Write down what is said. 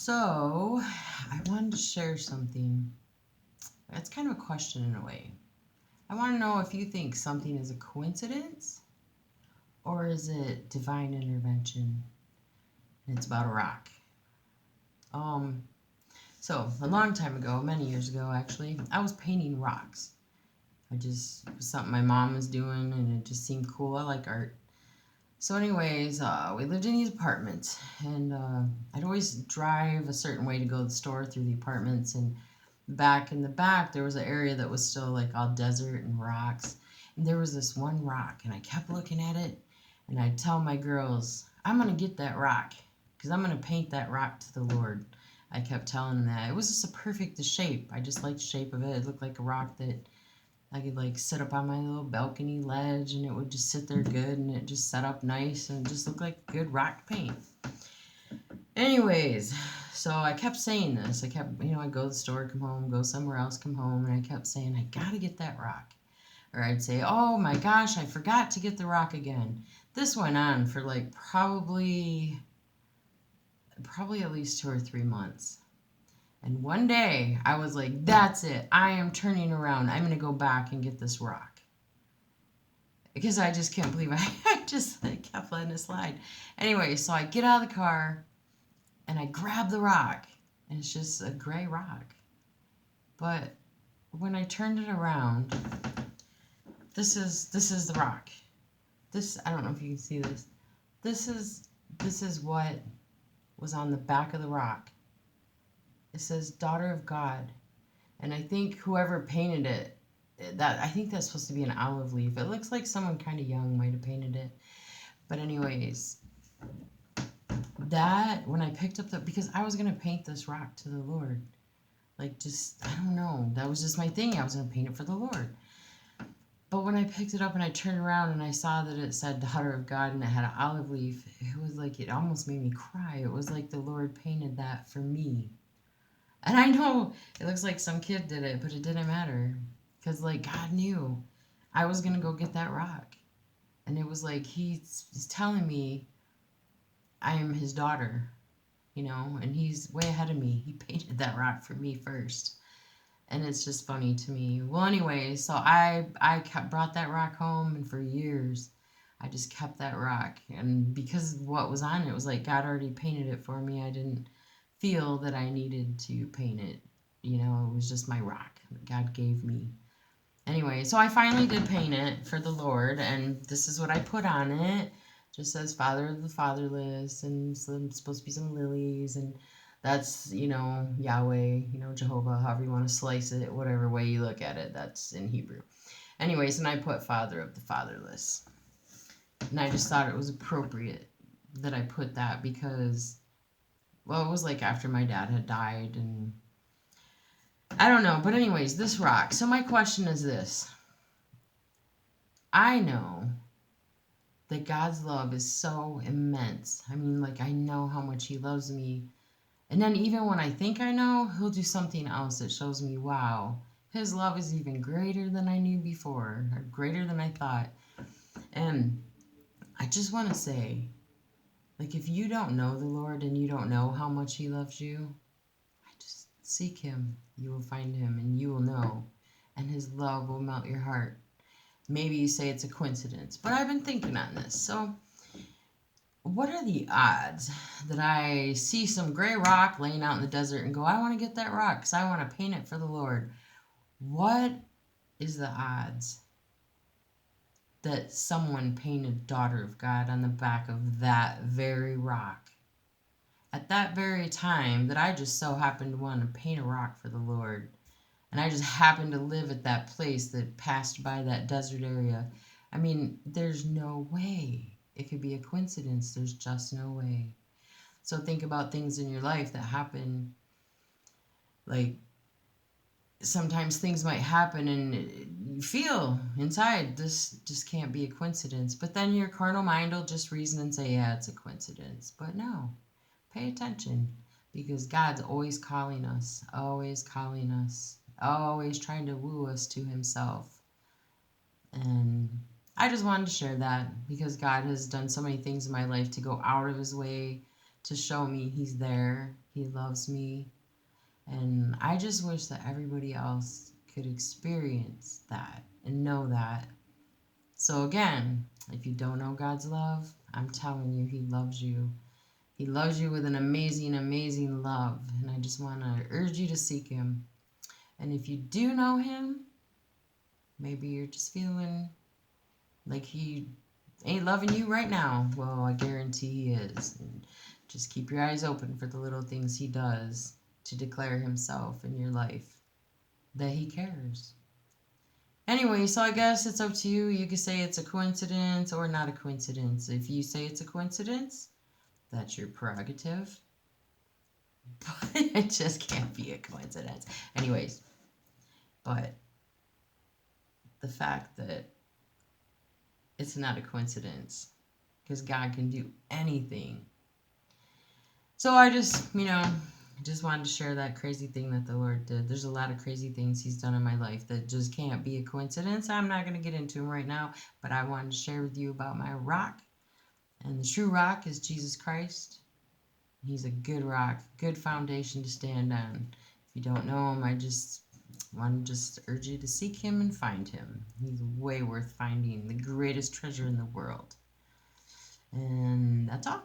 So, I wanted to share something. It's kind of a question in a way. I want to know if you think something is a coincidence or is it divine intervention? And it's about a rock. Um, so a long time ago, many years ago actually, I was painting rocks. It was something my mom was doing and it just seemed cool. I like art. So, anyways, we lived in these apartments, and I'd always drive a certain way to go to the store through the apartments. And back in the back, there was an area that was still like all desert and rocks. And there was this one rock, and I kept looking at it, and I'd tell my girls, I'm going to get that rock because I'm going to paint that rock to the Lord. I kept telling them that. It was just a perfect shape. I just liked the shape of it. It looked like a rock that I could like sit up on my little balcony ledge and it would just sit there good and it just set up nice and just looked like good rock paint. Anyways, so I kept saying this. I'd go to the store, come home, go somewhere else, come home, and I kept saying, I gotta get that rock. Or I'd say, oh my gosh, I forgot to get the rock again. This went on for like probably at least 2 or 3 months. And one day I was like, that's it. I am turning around. I'm going to go back and get this rock. Because I just can't believe I just kept letting it slide. Anyway, so I get out of the car and I grab the rock. And it's just a gray rock. But when I turned it around, this is the rock. I don't know if you can see this. This is what was on the back of the rock. It says Daughter of God. And I think whoever painted it, I think that's supposed to be an olive leaf. It looks like someone kind of young might have painted it. But anyways, that when I picked up because I was gonna paint this rock to the Lord, like just I don't know, that was just my thing. I was gonna paint it for the Lord. But when I picked it up and I turned around and I saw that it said Daughter of God and it had an olive leaf, it was like it almost made me cry. It was like the Lord painted that for me. And I know it looks like some kid did it, but it didn't matter. Because, like, God knew I was going to go get that rock. And it was like he's telling me I am his daughter, and he's way ahead of me. He painted that rock for me first. And it's just funny to me. Well, anyway, so brought that rock home, and for years, I just kept that rock. And because what was on it was like God already painted it for me. I didn't feel that I needed to paint it. It was just my rock that God gave me. Anyway, so I finally did paint it for the Lord, and this is what I put on it. Just says Father of the Fatherless, and supposed to be some lilies, and that's, Yahweh, Jehovah, however you want to slice it, whatever way you look at it, that's in Hebrew. Anyways, and I put Father of the Fatherless. And I just thought it was appropriate that I put that because, well, it was like after my dad had died, and I don't know. But anyways, this rock. So my question is this. I know that God's love is so immense. I mean, like, I know how much He loves me. And then even when I think I know, He'll do something else that shows me, wow, His love is even greater than I knew before, or greater than I thought. And I just want to say, like, if you don't know the Lord and you don't know how much He loves you, I just seek Him. You will find Him and you will know. And His love will melt your heart. Maybe you say it's a coincidence, but I've been thinking on this. So, what are the odds that I see some gray rock laying out in the desert and go, I want to get that rock because I want to paint it for the Lord? What is the odds that someone painted Daughter of God on the back of that very rock? At that very time that I just so happened to want to paint a rock for the Lord. And I just happened to live at that place that passed by that desert area. I mean, there's no way it could be a coincidence. There's just no way. So think about things in your life that happen. Like sometimes things might happen and you feel inside this just can't be a coincidence. But then your carnal mind will just reason and say, yeah, it's a coincidence. But no, pay attention because God's always calling us, always trying to woo us to Himself. And I just wanted to share that because God has done so many things in my life to go out of His way to show me He's there, He loves me. And I just wish that everybody else could experience that and know that. So, again, if you don't know God's love, I'm telling you, He loves you. He loves you with an amazing, amazing love. And I just want to urge you to seek Him. And if you do know Him, maybe you're just feeling like He ain't loving you right now. Well, I guarantee He is. And just keep your eyes open for the little things He does to declare Himself in your life, that He cares. Anyway, so I guess it's up to you. You can say it's a coincidence or not a coincidence. If you say it's a coincidence, that's your prerogative. But it just can't be a coincidence. Anyways, but the fact that it's not a coincidence, because God can do anything. So I just wanted to share that crazy thing that the Lord did. There's a lot of crazy things He's done in my life that just can't be a coincidence. I'm not going to get into them right now, but I wanted to share with you about my rock. And the true rock is Jesus Christ. He's a good rock, good foundation to stand on. If you don't know Him, I just want to urge you to seek Him and find Him. He's way worth finding, the greatest treasure in the world. And that's all.